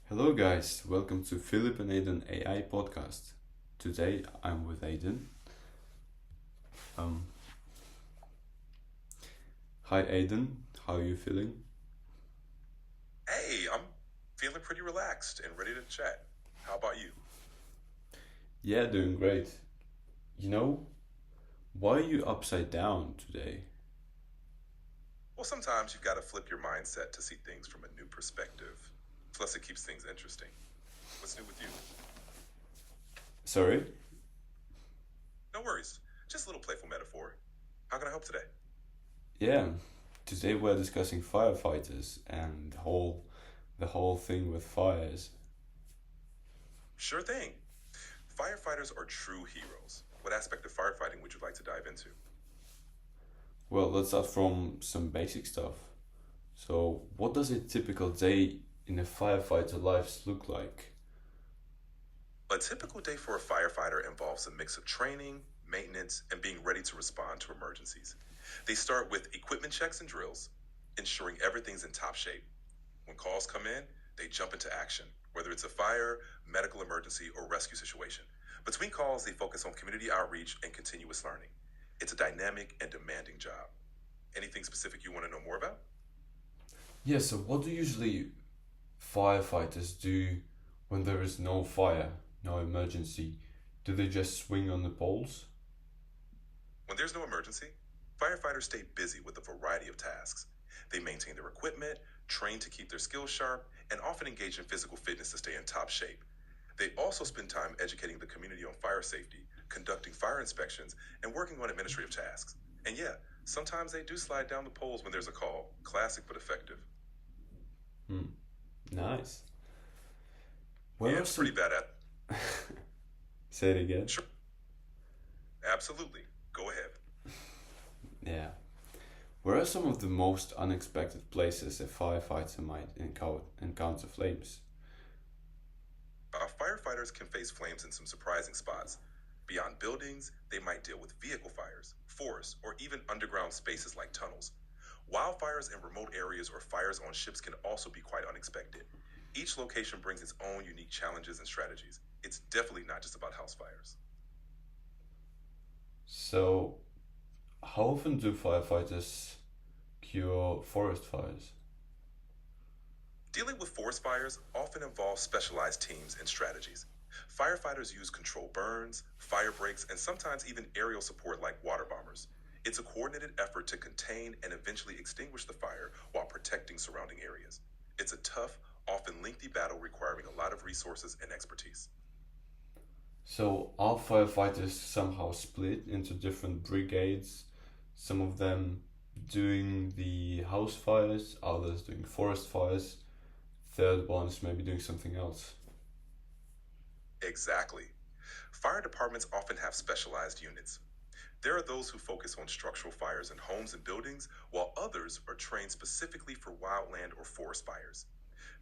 Hello, guys. Welcome to Philipp and Aidan AI podcast. Today I'm with Aidan. Um, Hi, Aidan. How are you feeling? Hey, I'm feeling pretty relaxed and ready to chat. How about you? Yeah, doing great. You know, why are you upside down today? Well, sometimes you've got to flip your mindset to see things from a new perspective. Plus, it keeps things interesting. What's new with you? Sorry? No worries. Just a little playful metaphor. How can I help today? Yeah, today we're discussing firefighters and the whole thing with fires. Sure thing. Firefighters are true heroes. What aspect of firefighting would you like to dive into? Well, let's start from some basic stuff. So, what does a typical day in a firefighter lives look like? A typical day for a firefighter involves a mix of training, maintenance, and being ready to respond to emergencies. They start with equipment checks and drills, ensuring everything's in top shape. When calls come in, they jump into action, whether it's a fire, medical emergency, or rescue situation. Between calls, they focus on community outreach and continuous learning. It's a dynamic and demanding job. Anything specific you want to know more about? Yeah, so what do usually firefighters do when there is no fire, no emergency? Do they just swing on the poles? When there's no emergency, firefighters stay busy with a variety of tasks. They maintain their equipment, train to keep their skills sharp, and often engage in physical fitness to stay in top shape. They also spend time educating the community on fire safety, conducting fire inspections, and working on administrative tasks. And yeah, sometimes they do slide down the poles when there's a call. Classic but effective. Hmm, nice. Where Yeah, are it's pretty some. bad at. Say it again. Sure, absolutely. Go ahead. Yeah. Where are some of the most unexpected places a firefighter might encounter flames? Firefighters can face flames in some surprising spots. Beyond buildings, they might deal with vehicle fires, forests, or even underground spaces like tunnels. Wildfires in remote areas or fires on ships can also be quite unexpected. Each location brings its own unique challenges and strategies. It's definitely not just about house fires. So, how often do firefighters cure forest fires? Dealing with forest fires often involves specialized teams and strategies. Firefighters use controlled burns, fire breaks, and sometimes even aerial support like water bombers. It's a coordinated effort to contain and eventually extinguish the fire while protecting surrounding areas. It's a tough, often lengthy battle requiring a lot of resources and expertise. So, are firefighters somehow split into different brigades? Some of them doing the house fires, others doing forest fires, third ones maybe doing something else. Exactly. Fire departments often have specialized units. There are those who focus on structural fires in homes and buildings, while others are trained specifically for wildland or forest fires.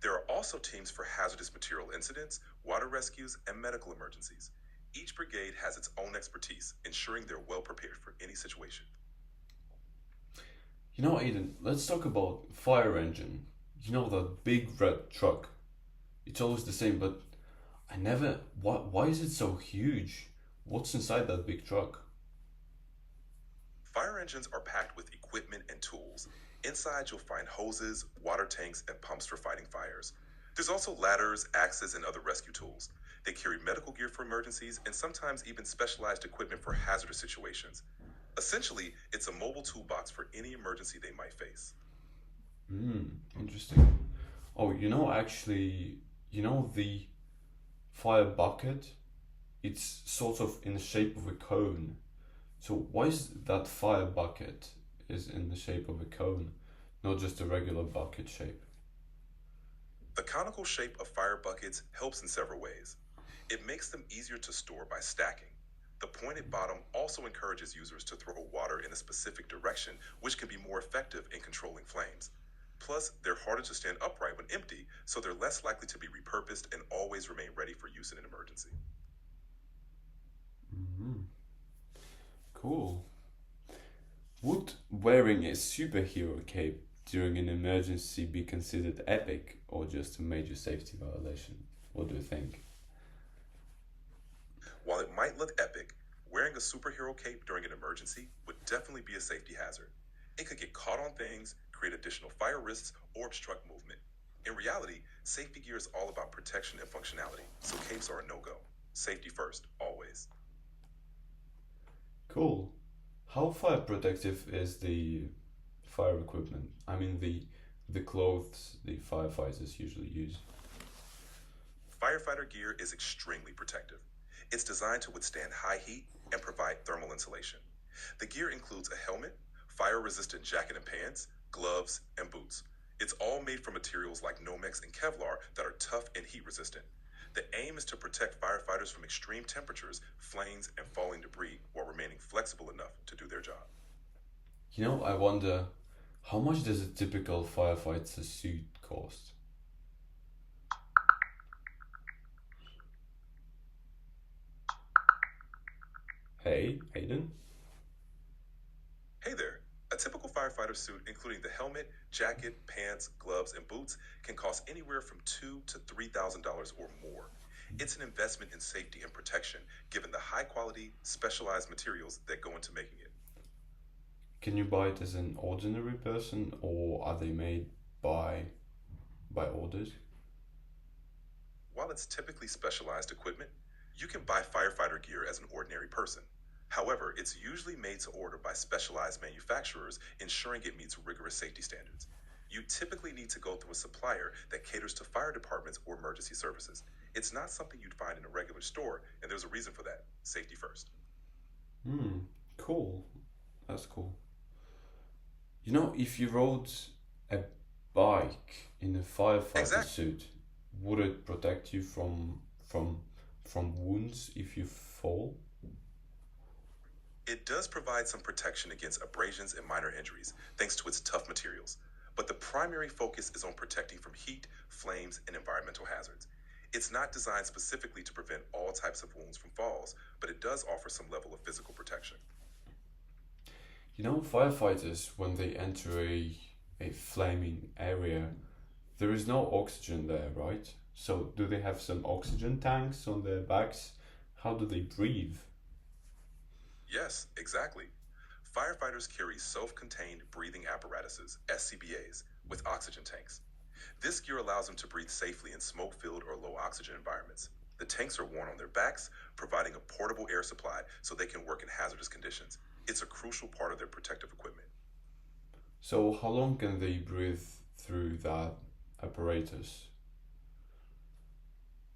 There are also teams for hazardous material incidents, water rescues, and medical emergencies. Each brigade has its own expertise, ensuring they're well prepared for any situation. You know, Aiden, let's talk about fire engine. You know that big red truck. It's always the same, but I never. Why is it so huge? What's inside that big truck? Fire engines are packed with equipment and tools. Inside, you'll find hoses, water tanks, and pumps for fighting fires. There's also ladders, axes, and other rescue tools. They carry medical gear for emergencies and sometimes even specialized equipment for hazardous situations. Essentially, it's a mobile toolbox for any emergency they might face. Hmm, interesting. Oh, actually, the fire bucket? It's sort of in the shape of a cone. So why is that fire bucket is in the shape of a cone, not just a regular bucket shape? The conical shape of fire buckets helps in several ways. It makes them easier to store by stacking. The pointed bottom also encourages users to throw water in a specific direction, which can be more effective in controlling flames. Plus, they're harder to stand upright when empty, so they're less likely to be repurposed and always remain ready for use in an emergency. Hmm, cool. Would wearing a superhero cape during an emergency be considered epic or just a major safety violation? What do you think? While it might look epic, wearing a superhero cape during an emergency would definitely be a safety hazard. It could get caught on things, create additional fire risks, or obstruct movement. In reality, safety gear is all about protection and functionality, so capes are a no go. Safety first, always. Cool. How fire protective is the fire equipment? I mean the clothes the firefighters usually use. Firefighter gear is extremely protective. It's designed to withstand high heat and provide thermal insulation. The gear includes a helmet, fire resistant jacket and pants, gloves, and boots. It's all made from materials like Nomex and Kevlar that are tough and heat resistant. The aim is to protect firefighters from extreme temperatures, flames, and falling debris while remaining flexible enough to do their job. I wonder how much does a typical firefighter suit cost? Hey, Aidan? Hey there. A typical firefighter suit, including the helmet, jacket, pants, gloves, and boots, can cost anywhere from $2,000 to $3,000 or more. It's an investment in safety and protection, given the high quality, specialized materials that go into making it. Can you buy it as an ordinary person or are they made by orders? While it's typically specialized equipment, you can buy firefighter gear as an ordinary person. However, it's usually made to order by specialized manufacturers, ensuring it meets rigorous safety standards. You typically need to go through a supplier that caters to fire departments or emergency services. It's not something you'd find in a regular store, and there's a reason for that. Safety first. Hmm, cool. That's cool. If you rode a bike in a firefighter Exactly. suit, would it protect you from wounds if you fall? It does provide some protection against abrasions and minor injuries, thanks to its tough materials. But the primary focus is on protecting from heat, flames, and environmental hazards. It's not designed specifically to prevent all types of wounds from falls, but it does offer some level of physical protection. Firefighters, when they enter a flaming area, there is no oxygen there, right? So, do they have some oxygen tanks on their backs? How do they breathe? Yes, exactly. Firefighters carry self contained breathing apparatuses, SCBAs, with oxygen tanks. This gear allows them to breathe safely in smoke filled or low oxygen environments. The tanks are worn on their backs, providing a portable air supply so they can work in hazardous conditions. It's a crucial part of their protective equipment. So, how long can they breathe through that apparatus?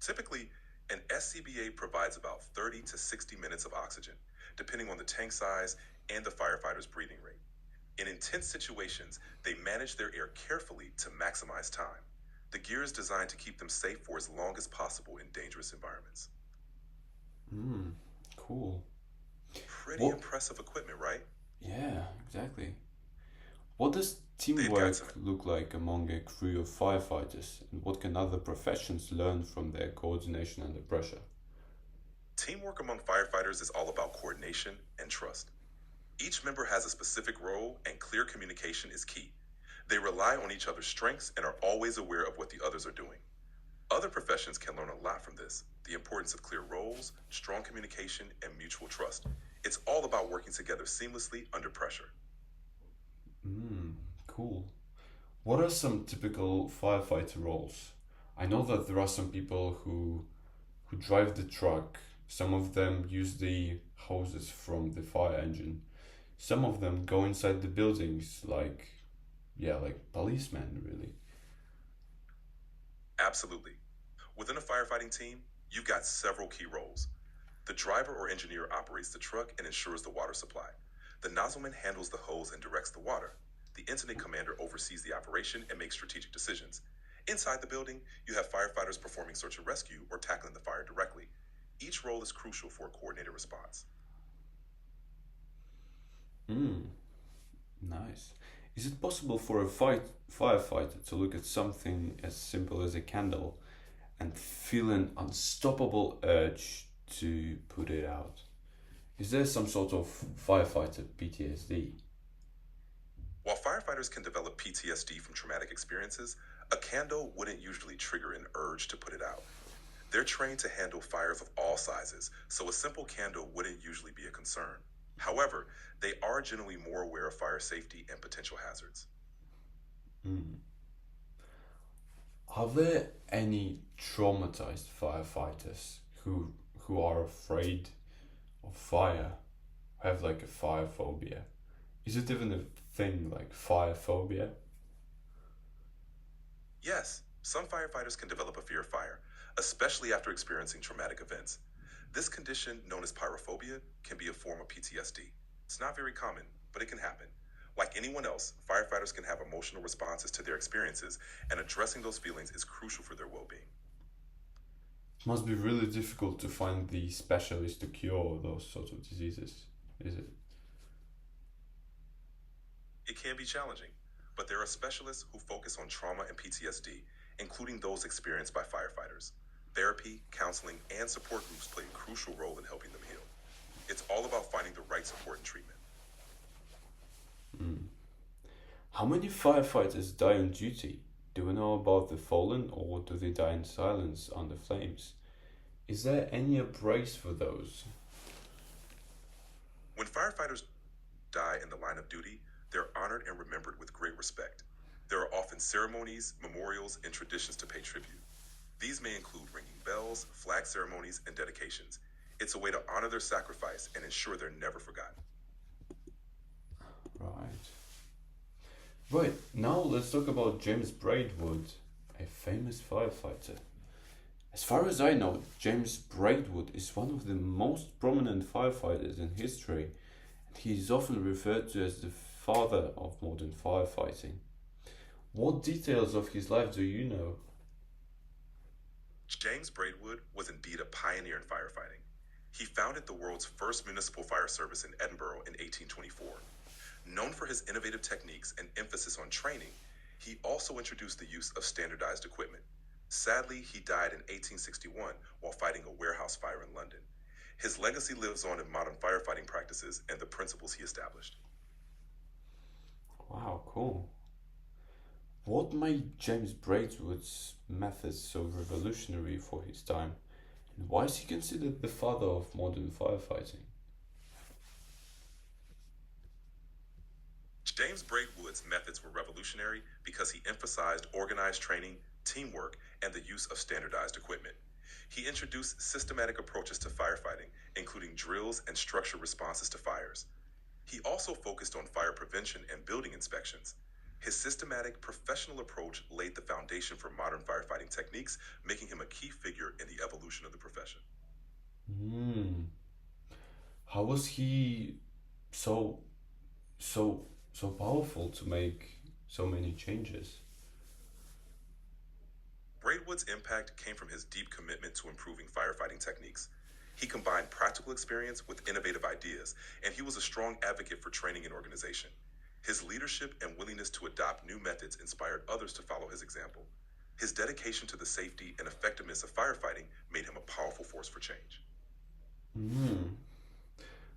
Typically, an SCBA provides about 30 to 60 minutes of oxygen, depending on the tank size and the firefighter's breathing rate. In intense situations, they manage their air carefully to maximize time. The gear is designed to keep them safe for as long as possible in dangerous environments. Hmm, cool. Pretty What? impressive equipment, right? Yeah, exactly. What does They've got some teamwork look like among a crew of firefighters, and what can other professions learn from their coordination under pressure? teamwork among firefighters is all about coordination and trust. Each member has a specific role, and clear communication is key. They rely on each other's strengths and are always aware of what the others are doing. Other professions can learn a lot from this, the importance of clear roles, strong communication, and mutual trust. It's all about working together seamlessly under pressure. Hmm, cool. What are some typical firefighter roles? I know that there are some people who drive the truck. Some of them use the hoses from the fire engine. Some of them go inside the buildings like policemen really. Absolutely. Within a firefighting team, you've got several key roles. The driver or engineer operates the truck and ensures the water supply. The nozzleman handles the hose and directs the water. The incident commander oversees the operation and makes strategic decisions. Inside the building, you have firefighters performing search and rescue or tackling the fire directly. Each role is crucial for a coordinated response. Hmm, nice. Is it possible for a firefighter to look at something as simple as a candle and feel an unstoppable urge to put it out? Is there some sort of firefighter PTSD? While firefighters can develop PTSD from traumatic experiences, a candle wouldn't usually trigger an urge to put it out. They're trained to handle fires of all sizes, so a simple candle wouldn't usually be a concern. However, they are generally more aware of fire safety and potential hazards. Hmm. Are there any traumatized firefighters who are afraid of fire, have like a fire phobia? Is it even a thing like fire phobia? Yes, some firefighters can develop a fear of fire, especially after experiencing traumatic events. This condition, known as pyrophobia, can be a form of PTSD. It's not very common, but it can happen. Like anyone else, firefighters can have emotional responses to their experiences, and addressing those feelings is crucial for their well being. It must be really difficult to find the specialist to cure those sorts of diseases, is it? It can be challenging, but there are specialists who focus on trauma and PTSD, including those experienced by firefighters. Therapy, counseling, and support groups play a crucial role in helping them heal. It's all about finding the right support and treatment. Mm. How many firefighters die on duty? Do we know about the fallen or do they die in silence under flames? Is there any praise for those? When firefighters die in the line of duty, they're honored and remembered with great respect. There are often ceremonies, memorials, and traditions to pay tribute. These may include ringing bells, flag ceremonies, and dedications. It's a way to honor their sacrifice and ensure they're never forgotten. Right. Right, now let's talk about James Braidwood, a famous firefighter. As far as I know, James Braidwood is one of the most prominent firefighters in history, and he is often referred to as the father of modern firefighting. What details of his life do you know? James Braidwood was indeed a pioneer in firefighting. He founded the world's first municipal fire service in Edinburgh in 1824. Known for his innovative techniques and emphasis on training, he also introduced the use of standardized equipment. Sadly, he died in 1861 while fighting a warehouse fire in London. His legacy lives on in modern firefighting practices and the principles he established. Wow, cool. What made James Braidwood's methods so revolutionary for his time, and why is he considered the father of modern firefighting? James Braidwood's methods were revolutionary because he emphasized organized training, teamwork, and the use of standardized equipment. He introduced systematic approaches to firefighting, including drills and structured responses to fires. He also focused on fire prevention and building inspections. His systematic, professional approach laid the foundation for modern firefighting techniques, making him a key figure in the evolution of the profession. Hmm. How was he so so so powerful to make so many changes? Braidwood's impact came from his deep commitment to improving firefighting techniques. He combined practical experience with innovative ideas, and he was a strong advocate for training and organization. His leadership and willingness to adopt new methods inspired others to follow his example. His dedication to the safety and effectiveness of firefighting made him a powerful force for change. Hmm.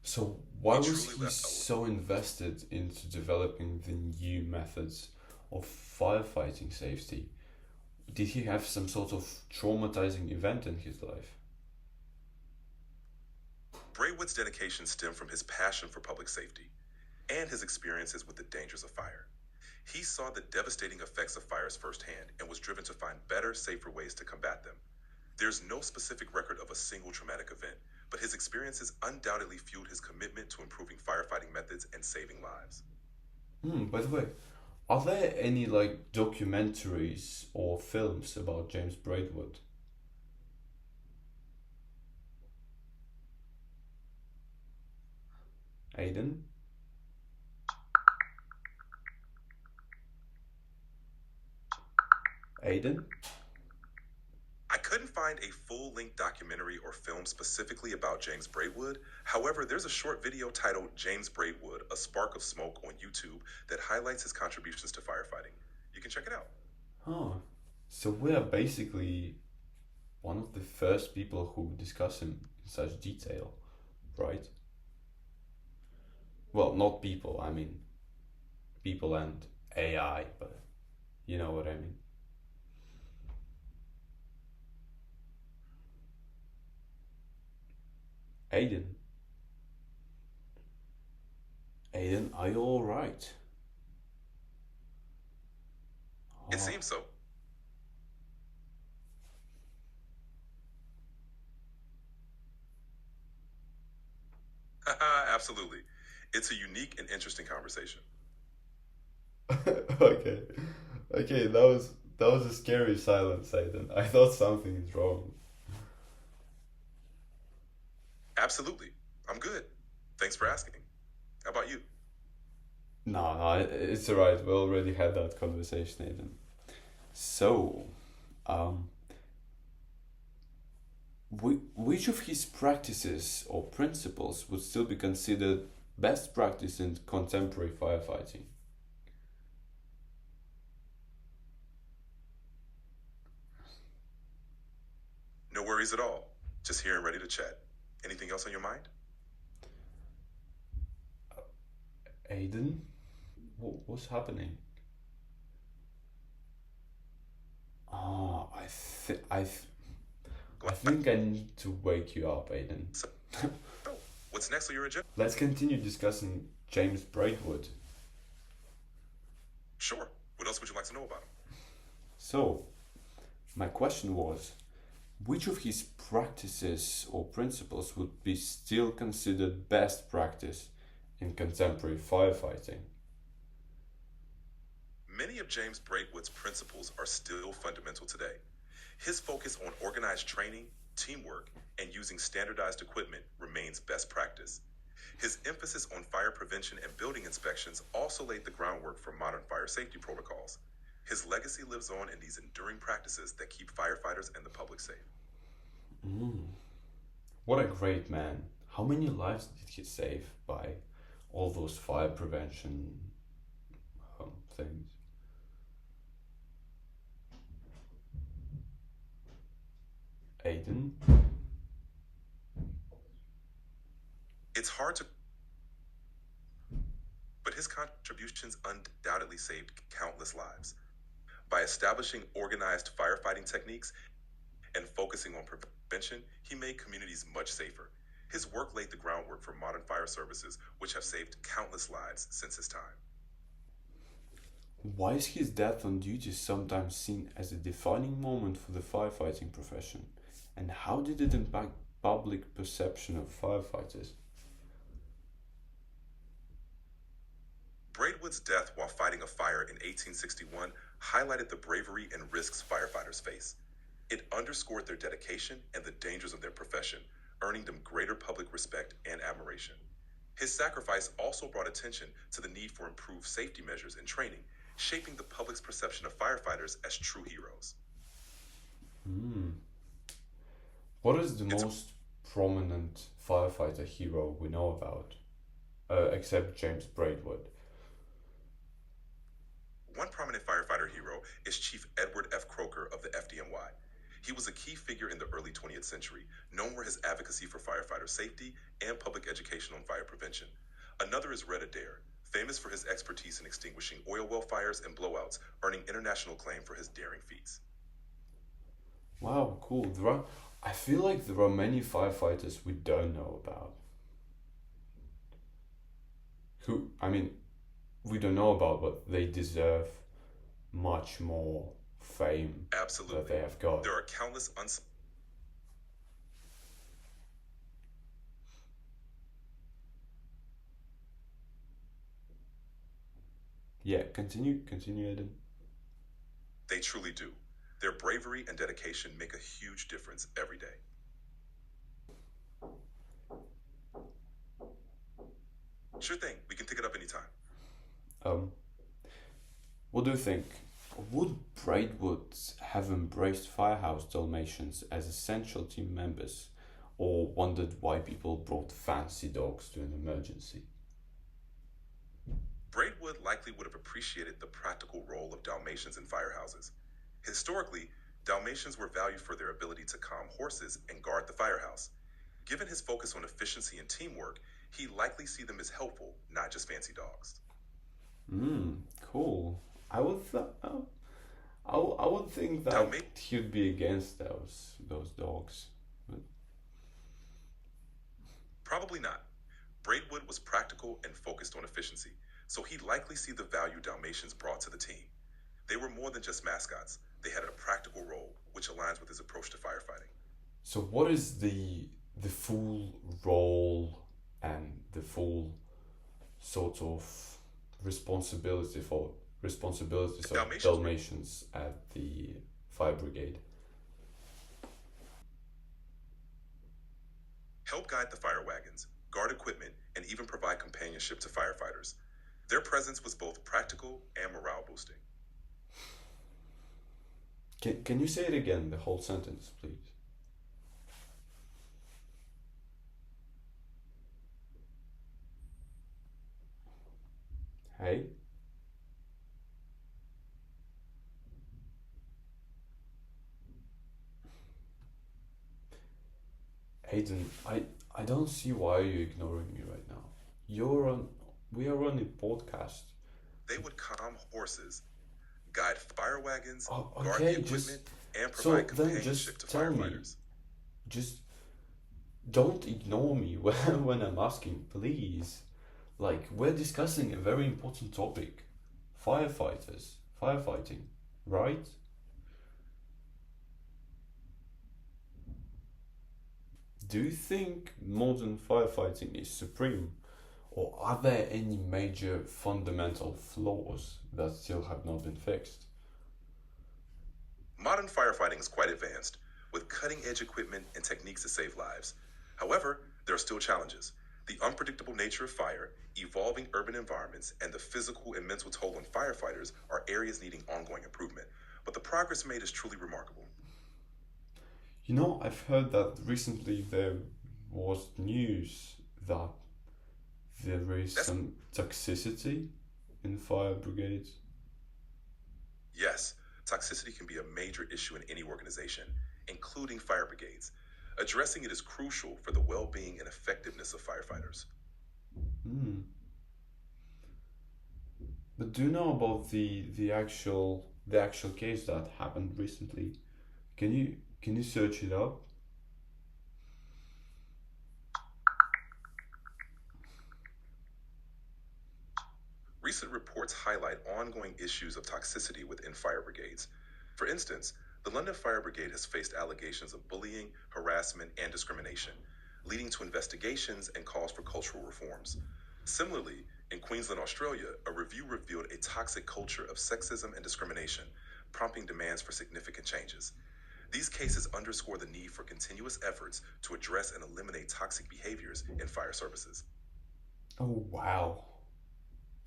So why He was truly he left a so invested into developing the new methods of firefighting safety? Did he have some sort of traumatizing event in his life? Braidwood's dedication stemmed from his passion for public safety and his experiences with the dangers of fire. He saw the devastating effects of fires firsthand and was driven to find better, safer ways to combat them. There's no specific record of a single traumatic event, but his experiences undoubtedly fueled his commitment to improving firefighting methods and saving lives. Hmm, by the way, are there any like documentaries or films about James Braidwood? Aidan? Aidan? I couldn't find a full length documentary or film specifically about James Braidwood. However, there's a short video titled James Braidwood, A Spark of Smoke on YouTube that highlights his contributions to firefighting. You can check it out. Huh. So we are basically one of the first people who discuss him in such detail, right? Well, not people, I mean people and AI, but you know what I mean. Aidan, Aidan, are you all right? It Oh, seems so. Absolutely. It's a unique and interesting conversation. okay, okay. That was a scary silence, Aidan. I thought something is wrong. Absolutely. I'm good. Thanks for asking. How about you? No, no, it's alright. We already had that conversation, Aidan. So, um, which of his practices or principles would still be considered best practice in contemporary firefighting? No worries at all. Just here and ready to chat. Anything else on your mind? Aidan, what's happening? I think I Glad think I need to wake you up, Aidan. so. What's next on your agenda? Let's continue discussing James Braidwood. Sure. What else would you like to know about him? So, my question was, which of his practices or principles would be still considered best practice in contemporary firefighting? Many of James Braidwood's principles are still fundamental today. His focus on organized training, teamwork, and using standardized equipment remains best practice. His emphasis on fire prevention and building inspections also laid the groundwork for modern fire safety protocols. His legacy lives on in these enduring practices that keep firefighters and the public safe. Mm, what a great man. How many lives did he save by all those fire prevention things? Aidan? It's hard to, but his contributions undoubtedly saved countless lives. By establishing organized firefighting techniques and focusing on prevention, he made communities much safer. His work laid the groundwork for modern fire services, which have saved countless lives since his time. Why is his death on duty sometimes seen as a defining moment for the firefighting profession? And how did it impact public perception of firefighters? Braidwood's death while fighting a fire in 1861 highlighted the bravery and risks firefighters face. It underscored their dedication and the dangers of their profession, earning them greater public respect and admiration. His sacrifice also brought attention to the need for improved safety measures and training, shaping the public's perception of firefighters as true heroes. Hmm. What is the It's most prominent firefighter hero we know about? Except James Braidwood. One prominent firefighter hero is Chief Edward F. Croker of the FDNY. He was a key figure in the early 20th century, known for his advocacy for firefighter safety and public education on fire prevention. Another is Red Adair, famous for his expertise in extinguishing oil well fires and blowouts, earning international acclaim for his daring feats. Wow, cool. I feel like there are many firefighters we don't know about. I mean, we don't know about, but they deserve much more fame that Absolutely. they have got. There are countless unsung. Yeah, continue, Eden. They truly do. Their bravery and dedication make a huge difference every day. Sure thing. We can pick it up anytime. Um, what do you think? Would Braidwoods have embraced Firehouse Dalmatians as essential team members, or wondered why people brought fancy dogs to an emergency? Braidwood likely would have appreciated the practical role of Dalmatians in firehouses. Historically, Dalmatians were valued for their ability to calm horses and guard the firehouse. Given his focus on efficiency and teamwork, he likely see them as helpful, not just fancy dogs. Cool. I would I would think that Dalmatians. he'd be against those dogs. But Probably not. Braidwood was practical and focused on efficiency, so he'd likely see the value Dalmatians brought to the team. They were more than just mascots, they had a practical role, which aligns with his approach to firefighting. so what is the full role and the full sort of responsibility for responsibilities of Dalmatians were Dalmatians at the fire brigade? help guide the fire wagons, guard equipment, and even provide companionship to firefighters. Their presence was both practical and morale boosting. Can you say it again, the whole sentence, please? Hey, Aidan, I don't see why you're ignoring me right now. You're on. We are on a podcast. They would calm horses, guide fire wagons, Oh, guard the okay, equipment, and so provide then companionship to just tell me. firefighters. Just don't ignore me when I'm asking, please. Like, we're discussing a very important topic, firefighters, firefighting, right? Do you think modern firefighting is supreme, or are there any major fundamental flaws that still have not been fixed? Modern firefighting is quite advanced, with cutting edge equipment and techniques to save lives. However, there are still challenges. The unpredictable nature of fire, evolving urban environments, and the physical and mental toll on firefighters are areas needing ongoing improvement. But the progress made is truly remarkable. You know, I've heard that recently there was news that there is That's some toxicity in fire brigades. Yes, toxicity can be a major issue in any organization, including fire brigades. Addressing it is crucial for the well being and effectiveness of firefighters. Hmm. But do you know about the actual case that happened recently? Can you search it up? Recent reports highlight ongoing issues of toxicity within fire brigades. For instance, the London Fire Brigade has faced allegations of bullying, harassment, and discrimination, leading to investigations and calls for cultural reforms. Similarly, in Queensland, Australia, a review revealed a toxic culture of sexism and discrimination, prompting demands for significant changes. These cases underscore the need for continuous efforts to address and eliminate toxic behaviors in fire services. Oh wow.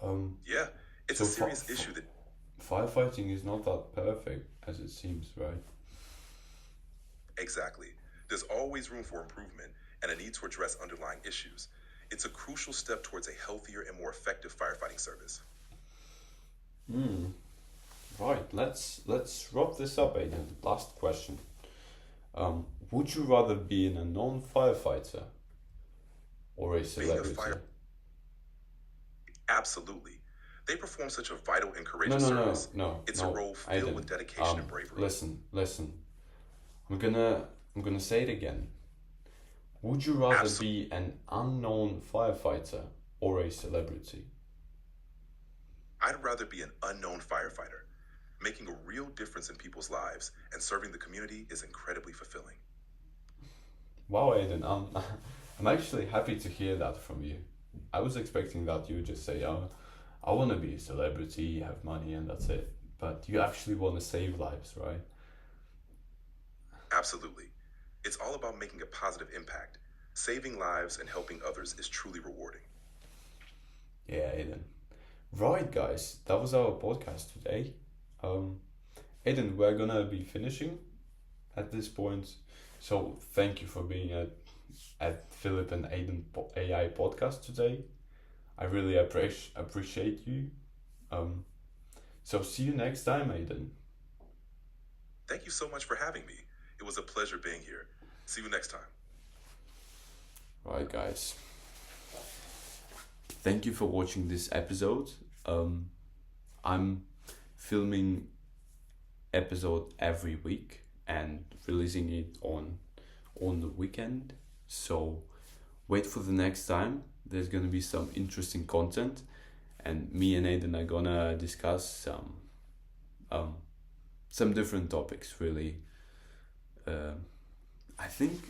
Um. Yeah, it's a So serious issue that firefighting is not that perfect as it seems, right? exactly. There's always room for improvement and a need to address underlying issues. It's a crucial step towards a healthier and more effective firefighting service. Hmm. Right. Let's wrap this up, Aiden. Last question. Would you rather be in a non-firefighter or a Being a celebrity? fire, absolutely. They perform such a vital and No, courageous no, no, service. no, It's a no, role filled Aiden. with dedication and bravery. Listen. I'm gonna say it again. Would you rather Absolutely. be an unknown firefighter or a celebrity? I'd rather be an unknown firefighter. Making a real difference in people's lives and serving the community is incredibly fulfilling. Wow, Aiden, I'm actually happy to hear that from you. I was expecting that you would just say, "Oh, I want to be a celebrity, have money, and that's it." But you actually want to save lives, right? Absolutely. It's all about making a positive impact. Saving lives and helping others is truly rewarding. Yeah, Aiden. Right, guys, that was our podcast today. Um, Aiden, we're gonna be finishing at this point. So thank you for being at Philip and Aiden AI podcast today. I really appreciate you. Um, so see you next time, Aiden. Thank you so much for having me. It was a pleasure being here. See you next time. Right, guys. Thank you for watching this episode. I'm filming episode every week and releasing it on the weekend. So wait for the next time. There's gonna be some interesting content, and me and Aidan are gonna discuss some different topics. Really, I think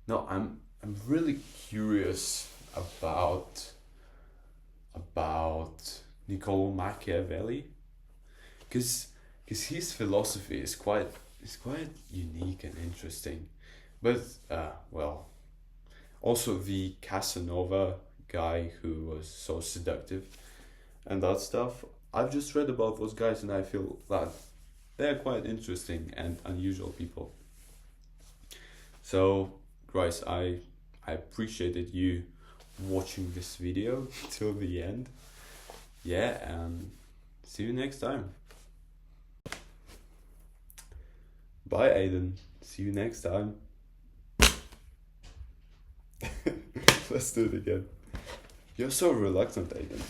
no, I'm really curious about Niccolo Machiavelli, because his philosophy is quite unique and interesting, but well, also the Casanova guy who was so seductive and that stuff. I've just read about those guys and I feel that they're quite interesting and unusual people. So guys, I appreciated you watching this video till the end. Yeah, and see you next time. Bye, Aidan. See you next time. Let's do it again. You're so reluctant, Aidan.